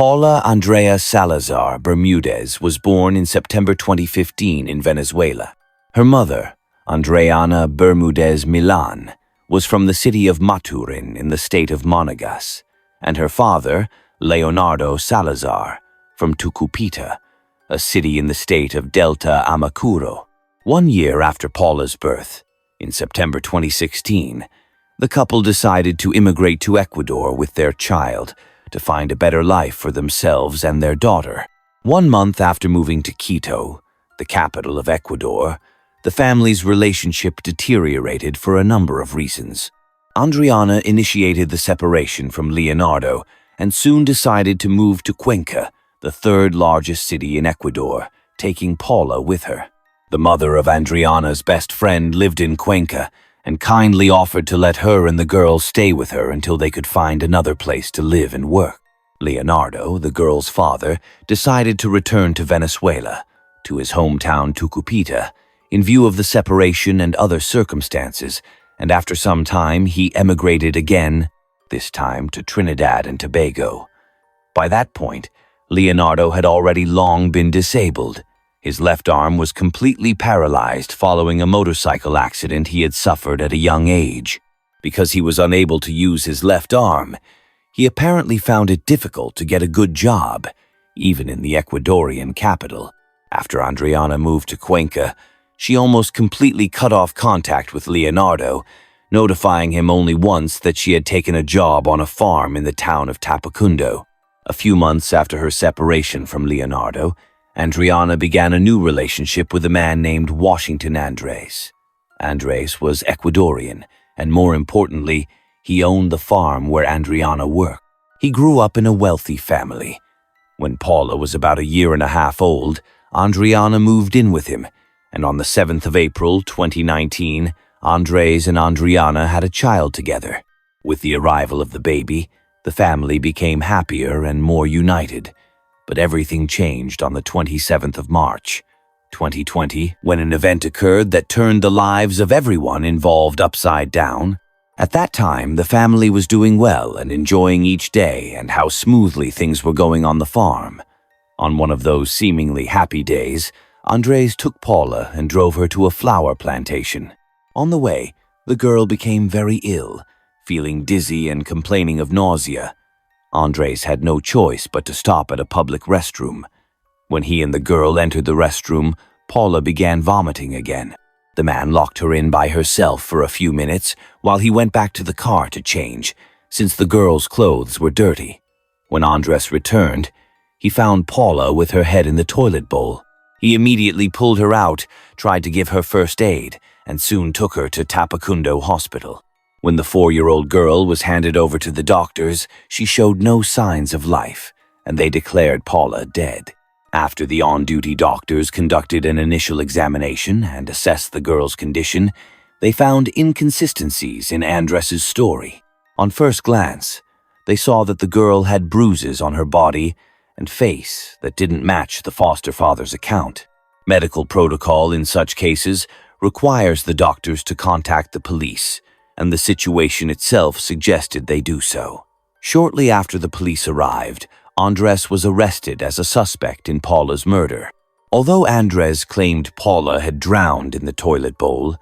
Paula Andrea Salazar Bermudez was born in September 2015 in Venezuela. Her mother, Andrea Bermudez Milan, was from the city of Maturin in the state of Monagas, and her father, Leonardo Salazar, from Tucupita, a city in the state of Delta Amacuro. 1 year after Paula's birth, in September 2016, the couple decided to immigrate to Ecuador with their child to find a better life for themselves and their daughter. 1 month after moving to Quito, the capital of Ecuador, the family's relationship deteriorated for a number of reasons. Andrea initiated the separation from Leonardo and soon decided to move to Cuenca, the third largest city in Ecuador, taking Paula with her. The mother of Andrea's best friend lived in Cuenca and kindly offered to let her and the girl stay with her until they could find another place to live and work. Leonardo, the girl's father, decided to return to Venezuela, to his hometown Tucupita, in view of the separation and other circumstances, and after some time he emigrated again, this time to Trinidad and Tobago. By that point, Leonardo had already long been disabled. His left arm was completely paralyzed following a motorcycle accident he had suffered at a young age. Because he was unable to use his left arm, he apparently found it difficult to get a good job, even in the Ecuadorian capital. After Andrea moved to Cuenca, she almost completely cut off contact with Leonardo, notifying him only once that she had taken a job on a farm in the town of Tapacundo. A few months after her separation from Leonardo, Andrea began a new relationship with a man named Washington Andres. Andres was Ecuadorian, and more importantly, he owned the farm where Andrea worked. He grew up in a wealthy family. When Paula was about 1.5 years old, Andrea moved in with him, and on the 7th of April 2019, Andres and Andrea had a child together. With the arrival of the baby, the family became happier and more united. But everything changed on the 27th of March, 2020, when an event occurred that turned the lives of everyone involved upside down. At that time, the family was doing well and enjoying each day and how smoothly things were going on the farm. On one of those seemingly happy days, Andres took Paula and drove her to a flower plantation. On the way, the girl became very ill, feeling dizzy and complaining of nausea. Andres had no choice but to stop at a public restroom. When he and the girl entered the restroom, Paula began vomiting again. The man locked her in by herself for a few minutes while he went back to the car to change, since the girl's clothes were dirty. When Andres returned, he found Paula with her head in the toilet bowl. He immediately pulled her out, tried to give her first aid, and soon took her to Tapacundo Hospital. When the 4-year-old girl was handed over to the doctors, she showed no signs of life, and they declared Paula dead. After the on-duty doctors conducted an initial examination and assessed the girl's condition, they found inconsistencies in Andres's story. On first glance, they saw that the girl had bruises on her body and face that didn't match the foster father's account. Medical protocol in such cases requires the doctors to contact the police, and the situation itself suggested they do so. Shortly after the police arrived, Andres was arrested as a suspect in Paula's murder. Although Andres claimed Paula had drowned in the toilet bowl,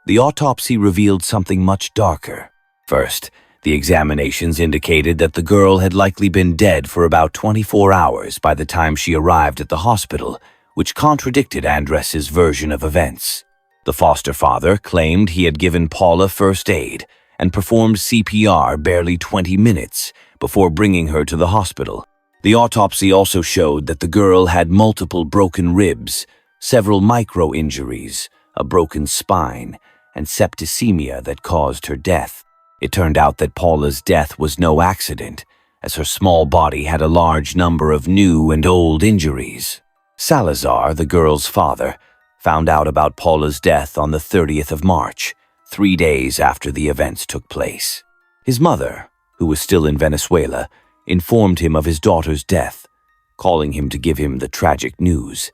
the autopsy revealed something much darker. First, the examinations indicated that the girl had likely been dead for about 24 hours by the time she arrived at the hospital, which contradicted Andres's version of events. The foster father claimed he had given Paula first aid and performed CPR barely 20 minutes before bringing her to the hospital. The autopsy also showed that the girl had multiple broken ribs, several micro-injuries, a broken spine, and septicemia that caused her death. It turned out that Paula's death was no accident, as her small body had a large number of new and old injuries. Salazar, the girl's father, found out about Paula's death on the 30th of March, 3 days after the events took place. His mother, who was still in Venezuela, informed him of his daughter's death, calling him to give him the tragic news.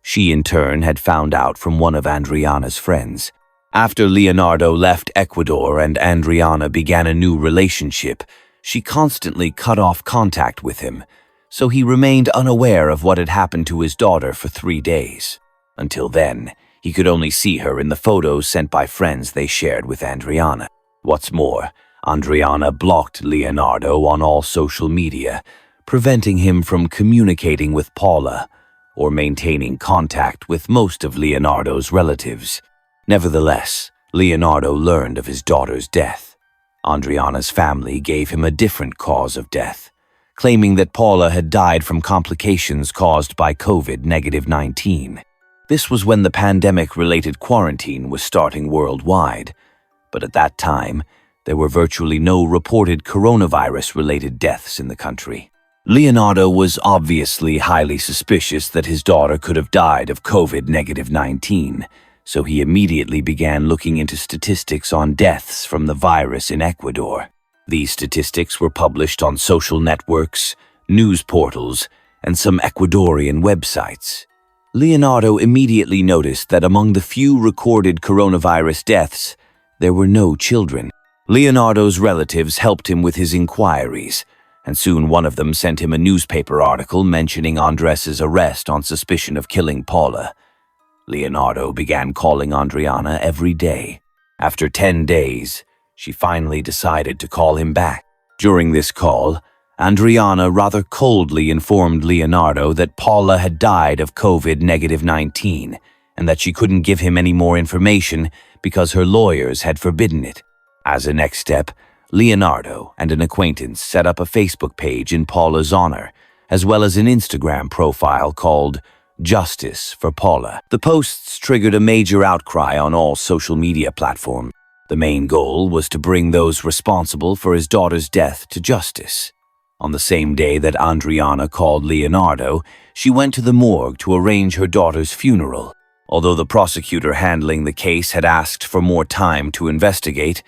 She, in turn, had found out from one of Andrea's friends. After Leonardo left Ecuador and Andrea began a new relationship, she constantly cut off contact with him, so he remained unaware of what had happened to his daughter for 3 days. Until then, he could only see her in the photos sent by friends they shared with Andrea. What's more, Andrea blocked Leonardo on all social media, preventing him from communicating with Paula or maintaining contact with most of Leonardo's relatives. Nevertheless, Leonardo learned of his daughter's death. Andrea's family gave him a different cause of death, claiming that Paula had died from complications caused by COVID-19. This was when the pandemic-related quarantine was starting worldwide, but at that time, there were virtually no reported coronavirus-related deaths in the country. Leonardo was obviously highly suspicious that his daughter could have died of COVID-19, so he immediately began looking into statistics on deaths from the virus in Ecuador. These statistics were published on social networks, news portals, and some Ecuadorian websites. Leonardo immediately noticed that among the few recorded coronavirus deaths, there were no children. Leonardo's relatives helped him with his inquiries, and soon one of them sent him a newspaper article mentioning Andres' arrest on suspicion of killing Paula. Leonardo began calling Andrea every day. After 10 days, she finally decided to call him back. During this call, Andrea rather coldly informed Leonardo that Paula had died of COVID-19 and that she couldn't give him any more information because her lawyers had forbidden it. As a next step, Leonardo and an acquaintance set up a Facebook page in Paula's honor, as well as an Instagram profile called Justice for Paula. The posts triggered a major outcry on all social media platforms. The main goal was to bring those responsible for his daughter's death to justice. On the same day that Andrea called Leonardo, she went to the morgue to arrange her daughter's funeral. Although the prosecutor handling the case had asked for more time to investigate,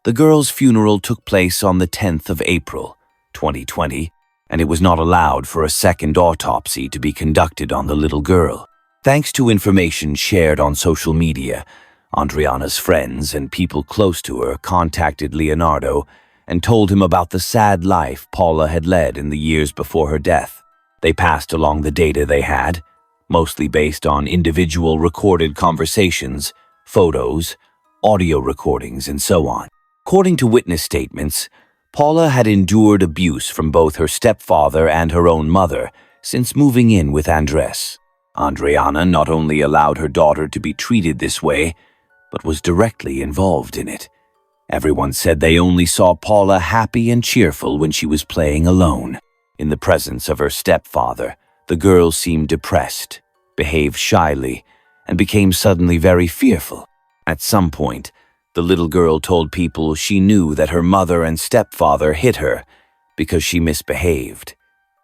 the girl's funeral took place on the 10th of April, 2020, and it was not allowed for a second autopsy to be conducted on the little girl. Thanks to information shared on social media, Andrea's friends and people close to her contacted Leonardo and told him about the sad life Paula had led in the years before her death. They passed along the data they had, mostly based on individual recorded conversations, photos, audio recordings, and so on. According to witness statements, Paula had endured abuse from both her stepfather and her own mother since moving in with Andres. Andrea not only allowed her daughter to be treated this way, but was directly involved in it. Everyone said they only saw Paula happy and cheerful when she was playing alone. In the presence of her stepfather, the girl seemed depressed, behaved shyly, and became suddenly very fearful. At some point, the little girl told people she knew that her mother and stepfather hit her because she misbehaved.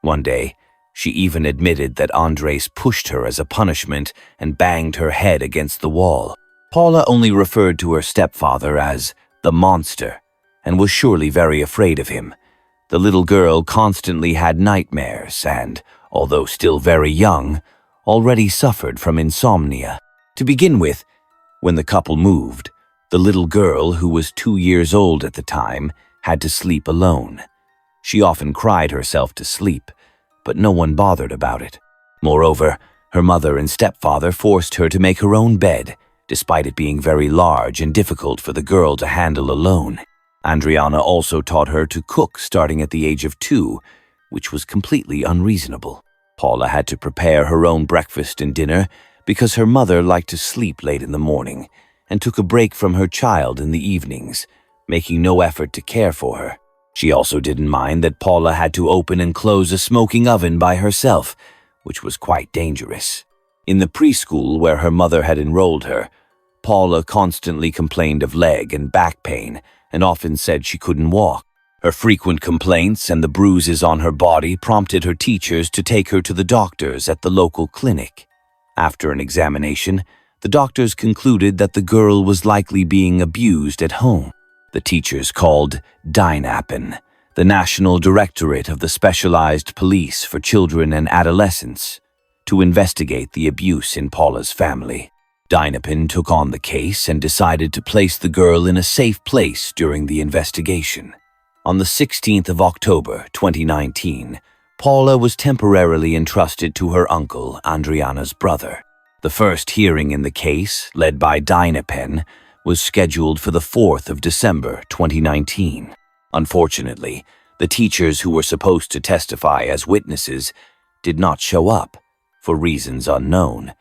One day, she even admitted that Andres pushed her as a punishment and banged her head against the wall. Paula only referred to her stepfather as the monster and was surely very afraid of him. The little girl constantly had nightmares and, although still very young, already suffered from insomnia. To begin with, when the couple moved, the little girl, who was 2 years old at the time, had to sleep alone. She often cried herself to sleep, but no one bothered about it. Moreover, her mother and stepfather forced her to make her own bed, despite it being very large and difficult for the girl to handle alone. Andrea also taught her to cook starting at the age of 2, which was completely unreasonable. Paula had to prepare her own breakfast and dinner because her mother liked to sleep late in the morning and took a break from her child in the evenings, making no effort to care for her. She also didn't mind that Paula had to open and close a smoking oven by herself, which was quite dangerous. In the preschool where her mother had enrolled her, Paula constantly complained of leg and back pain and often said she couldn't walk. Her frequent complaints and the bruises on her body prompted her teachers to take her to the doctors at the local clinic. After an examination, the doctors concluded that the girl was likely being abused at home. The teachers called DINAPN, the National Directorate of the Specialized Police for Children and Adolescents, to investigate the abuse in Paula's family. DINAPN took on the case and decided to place the girl in a safe place during the investigation. On the 16th of October, 2019, Paula was temporarily entrusted to her uncle, Andrea's brother. The first hearing in the case, led by Dynapen, was scheduled for the 4th of December 2019. Unfortunately, the teachers who were supposed to testify as witnesses did not show up, for reasons unknown,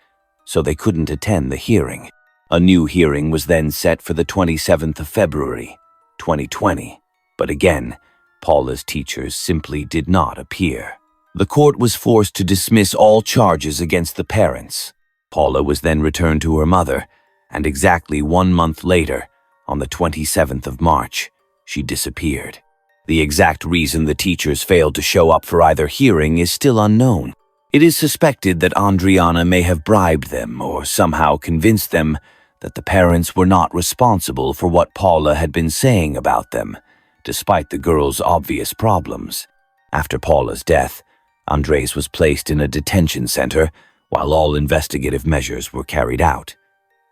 so they couldn't attend the hearing. A new hearing was then set for the 27th of February, 2020, but again, Paula's teachers simply did not appear. The court was forced to dismiss all charges against the parents. Paula was then returned to her mother, and exactly 1 month later, on the 27th of March, she disappeared. The exact reason the teachers failed to show up for either hearing is still unknown. It is suspected that Andrea may have bribed them or somehow convinced them that the parents were not responsible for what Paula had been saying about them, despite the girls' obvious problems. After Paula's death, Andres was placed in a detention center while all investigative measures were carried out.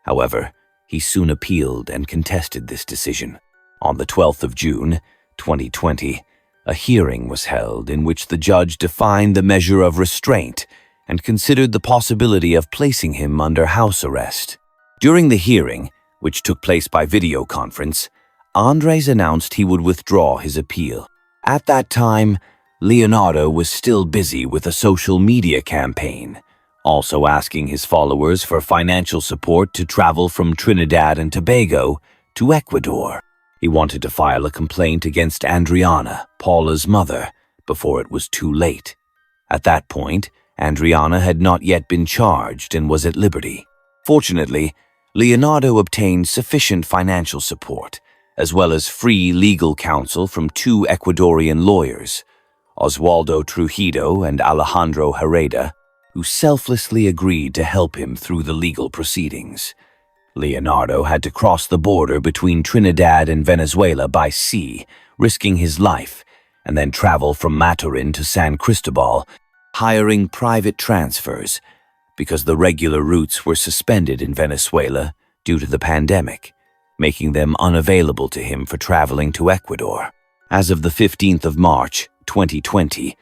However, he soon appealed and contested this decision. On the 12th of June, 2020, a hearing was held in which the judge defined the measure of restraint and considered the possibility of placing him under house arrest. During the hearing, which took place by video conference, Andres announced he would withdraw his appeal. At that time, Leonardo was still busy with a social media campaign, also asking his followers for financial support to travel from Trinidad and Tobago to Ecuador. He wanted to file a complaint against Andrea, Paula's mother, before it was too late. At that point, Andrea had not yet been charged and was at liberty. Fortunately, Leonardo obtained sufficient financial support, as well as free legal counsel from 2 Ecuadorian lawyers, Oswaldo Trujillo and Alejandro Herrera, who selflessly agreed to help him through the legal proceedings. Leonardo had to cross the border between Trinidad and Venezuela by sea, risking his life, and then travel from Maturin to San Cristobal, hiring private transfers, because the regular routes were suspended in Venezuela due to the pandemic, making them unavailable to him for traveling to Ecuador. As of the 15th of March, 2020,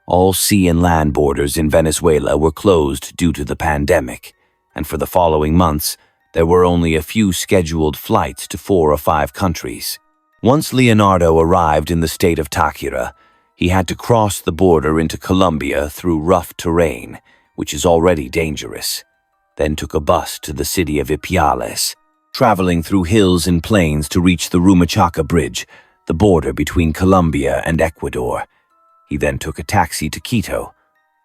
all sea and land borders in Venezuela were closed due to the pandemic, and for the following months, there were only a few scheduled flights to 4 or 5 countries. Once Leonardo arrived in the state of Táchira, he had to cross the border into Colombia through rough terrain, which is already dangerous, then took a bus to the city of Ipiales, traveling through hills and plains to reach the Rumichaca Bridge, the border between Colombia and Ecuador. He then took a taxi to Quito.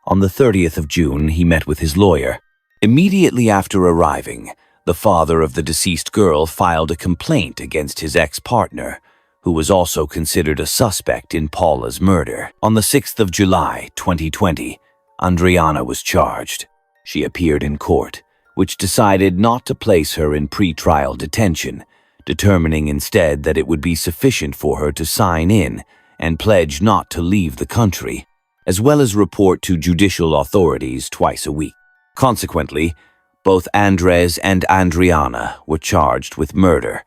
On the 30th of June, he met with his lawyer. Immediately after arriving, the father of the deceased girl filed a complaint against his ex-partner, who was also considered a suspect in Paula's murder. On the 6th of July, 2020, Andrea was charged. She appeared in court, which decided not to place her in pre-trial detention, determining instead that it would be sufficient for her to sign in and pledge not to leave the country, as well as report to judicial authorities twice a week. Consequently, both Andres and Andrea were charged with murder,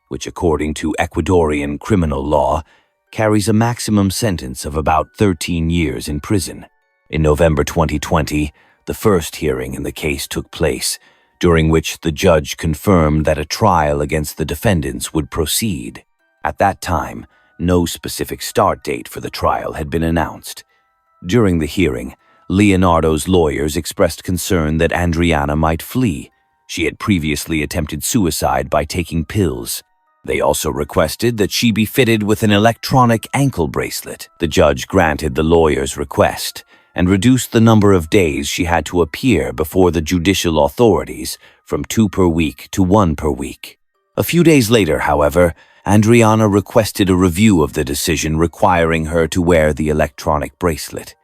which according to Ecuadorian criminal law carries a maximum sentence of about 13 years in prison. In November 2020, the first hearing in the case took place, during which the judge confirmed that a trial against the defendants would proceed. At that time, no specific start date for the trial had been announced. During the hearing, Leonardo's lawyers expressed concern that Andrea might flee. She had previously attempted suicide by taking pills. They also requested that she be fitted with an electronic ankle bracelet. The judge granted the lawyer's request and reduced the number of days she had to appear before the judicial authorities from 2 per week to 1 per week. A few days later, however, Andrea requested a review of the decision requiring her to wear the electronic bracelet.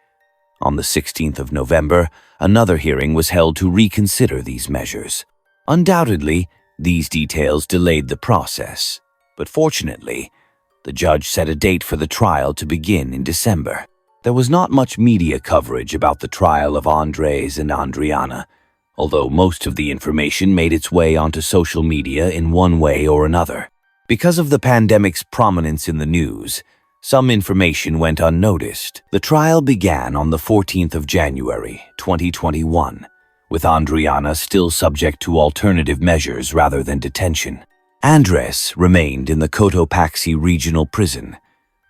On the 16th of November, another hearing was held to reconsider these measures. Undoubtedly, these details delayed the process, but fortunately, the judge set a date for the trial to begin in December. There was not much media coverage about the trial of Andres and Andrea, although most of the information made its way onto social media in one way or another. Because of the pandemic's prominence in the news, some information went unnoticed. The trial began on the 14th of January, 2021, with Andrea still subject to alternative measures rather than detention. Andres remained in the Cotopaxi Regional Prison.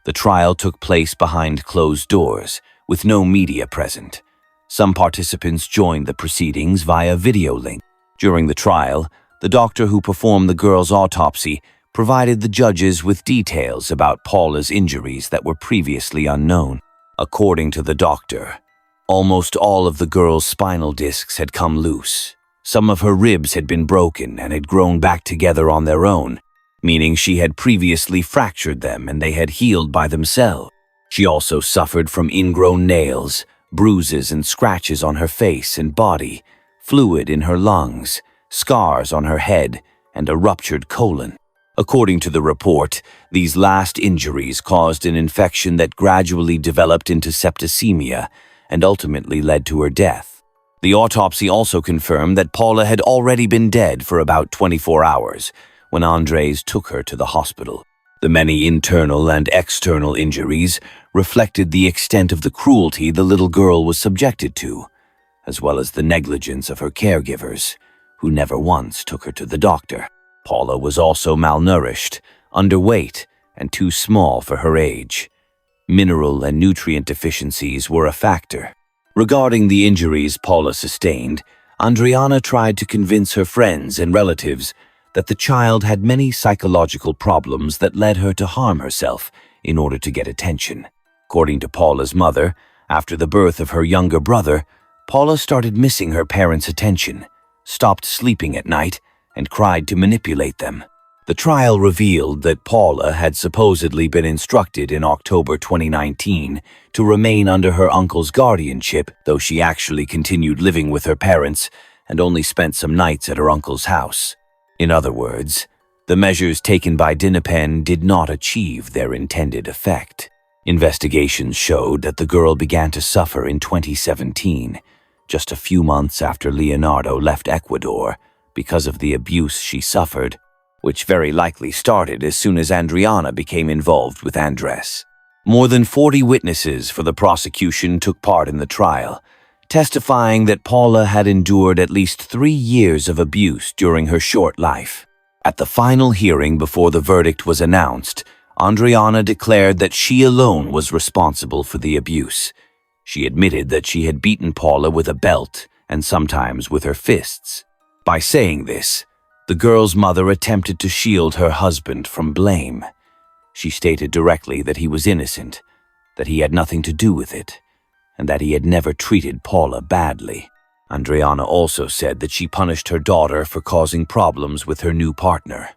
The trial took place behind closed doors, with no media present. Some participants joined the proceedings via video link. During the trial, the doctor who performed the girl's autopsy provided the judges with details about Paula's injuries that were previously unknown. According to the doctor, almost all of the girl's spinal discs had come loose. Some of her ribs had been broken and had grown back together on their own, meaning she had previously fractured them and they had healed by themselves. She also suffered from ingrown nails, bruises and scratches on her face and body, fluid in her lungs, scars on her head, and a ruptured colon. According to the report, these last injuries caused an infection that gradually developed into septicemia and ultimately led to her death. The autopsy also confirmed that Paula had already been dead for about 24 hours when Andres took her to the hospital. The many internal and external injuries reflected the extent of the cruelty the little girl was subjected to, as well as the negligence of her caregivers, who never once took her to the doctor. Paula was also malnourished, underweight, and too small for her age. Mineral and nutrient deficiencies were a factor. Regarding the injuries Paula sustained, Andrea tried to convince her friends and relatives that the child had many psychological problems that led her to harm herself in order to get attention. According to Paula's mother, after the birth of her younger brother, Paula started missing her parents' attention, stopped sleeping at night, and cried to manipulate them. The trial revealed that Paula had supposedly been instructed in October 2019 to remain under her uncle's guardianship, though she actually continued living with her parents and only spent some nights at her uncle's house. In other words, the measures taken by Dinapen did not achieve their intended effect. Investigations showed that the girl began to suffer in 2017, just a few months after Leonardo left Ecuador, because of the abuse she suffered, which very likely started as soon as Andrea became involved with Andres. More than 40 witnesses for the prosecution took part in the trial, testifying that Paula had endured at least 3 years of abuse during her short life. At the final hearing before the verdict was announced, Andrea declared that she alone was responsible for the abuse. She admitted that she had beaten Paula with a belt and sometimes with her fists. By saying this, the girl's mother attempted to shield her husband from blame. She stated directly that he was innocent, that he had nothing to do with it, and that he had never treated Paula badly. Andrea also said that she punished her daughter for causing problems with her new partner.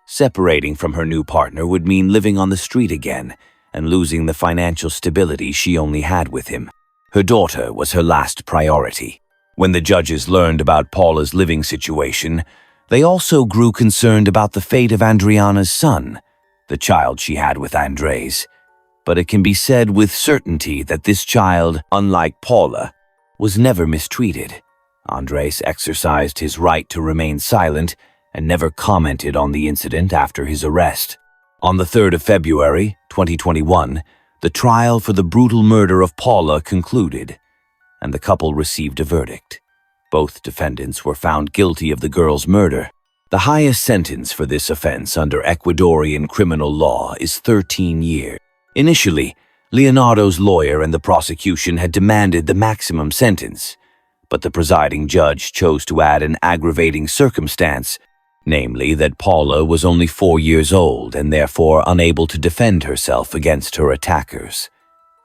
Separating from her new partner would mean living on the street again and losing the financial stability she only had with him. Her daughter was her last priority. When the judges learned about Paula's living situation, they also grew concerned about the fate of Andrea's son, the child she had with Andres. But it can be said with certainty that this child, unlike Paula, was never mistreated. Andres exercised his right to remain silent and never commented on the incident after his arrest. On the 3rd of February, 2021, the trial for the brutal murder of Paula concluded, and the couple received a verdict. Both defendants were found guilty of the girl's murder. The highest sentence for this offense under Ecuadorian criminal law is 13 years. Initially, Leonardo's lawyer and the prosecution had demanded the maximum sentence, but the presiding judge chose to add an aggravating circumstance, namely that Paula was only 4 years old and therefore unable to defend herself against her attackers.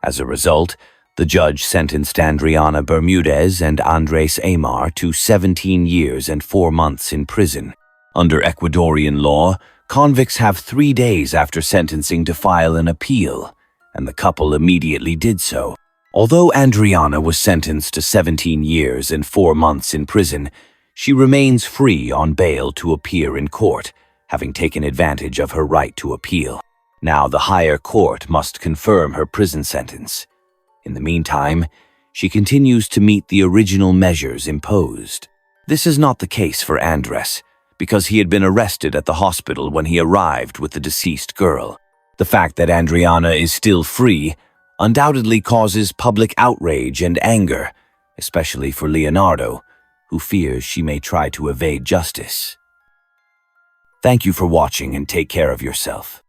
As a result, the judge sentenced Andrea Bermudez and Andres Amar to 17 years and 4 months in prison. Under Ecuadorian law, convicts have 3 days after sentencing to file an appeal, and the couple immediately did so. Although Andrea was sentenced to 17 years and 4 months in prison, she remains free on bail to appear in court, having taken advantage of her right to appeal. Now the higher court must confirm her prison sentence. In the meantime, she continues to meet the original measures imposed. This is not the case for Andres, because he had been arrested at the hospital when he arrived with the deceased girl. The fact that Andrea is still free undoubtedly causes public outrage and anger, especially for Leonardo, who fears she may try to evade justice. Thank you for watching and take care of yourself.